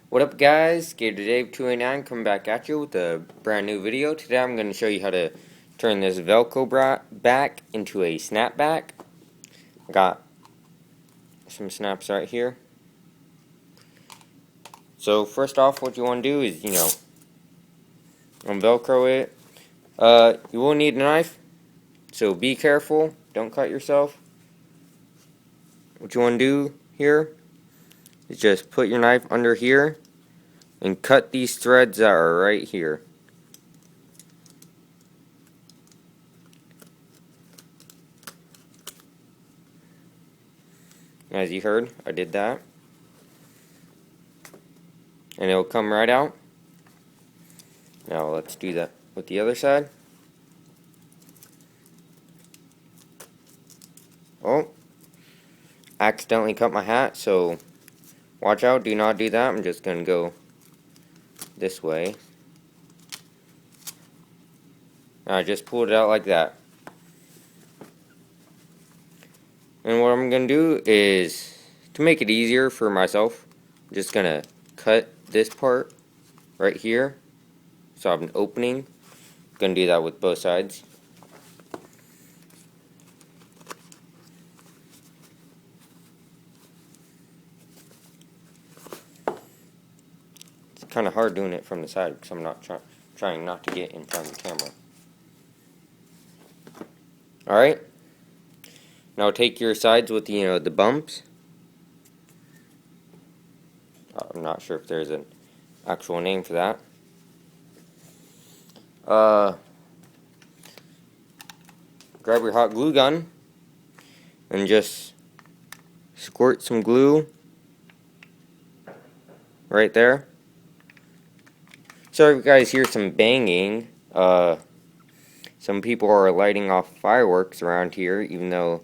What up, guys? Gator Dave 289 coming back at you with a brand new video. Today I'm going to show you how to turn this Velcro back into a snapback. I got some snaps right here. So first off, what you want to do is, unvelcro it. You will need a knife, so be careful. Don't cut yourself. What you want to do here is just put your knife under here and cut these threads that are right here. As you heard, I did that. And it'll come right out. Now let's do that with the other side. Oh, accidentally cut my hat, so watch out, do not do that. I'm just going to go this way. I just pulled it out like that. And what I'm going to do is, to make it easier for myself, I'm just going to cut this part right here. So I have an opening. I'm going to do that with both sides. It's kind of hard doing it from the side because I'm not trying not to get in front of the camera. Alright. Now take your sides with the bumps. I'm not sure if there's an actual name for that. Grab your hot glue gun and just squirt some glue right there. Sorry if you guys hear some banging. Some people are lighting off fireworks around here, even though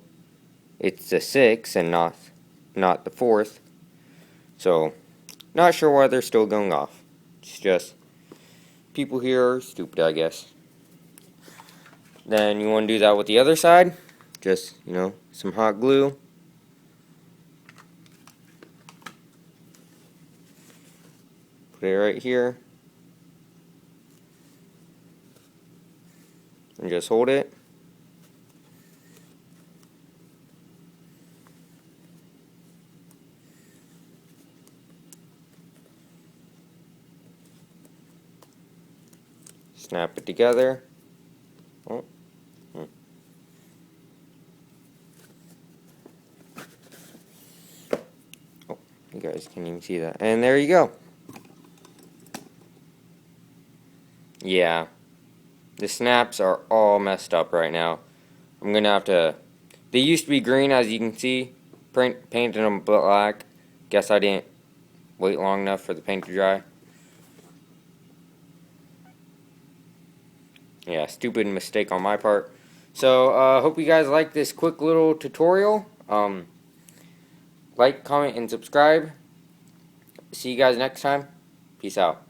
it's the 6th and not the 4th. So, not sure why they're still going off. It's just people here are stupid, I guess. Then you want to do that with the other side. Just, some hot glue. Put it right here. And just hold it. Snap it together. Oh. Oh, you guys can't even see that. And there you go. Yeah. The snaps are all messed up right now. I'm going to have to... They used to be green, as you can see. Painted them black. Guess I didn't wait long enough for the paint to dry. Yeah, stupid mistake on my part. So, hope you guys like this quick little tutorial. Like, comment, and subscribe. See you guys next time. Peace out.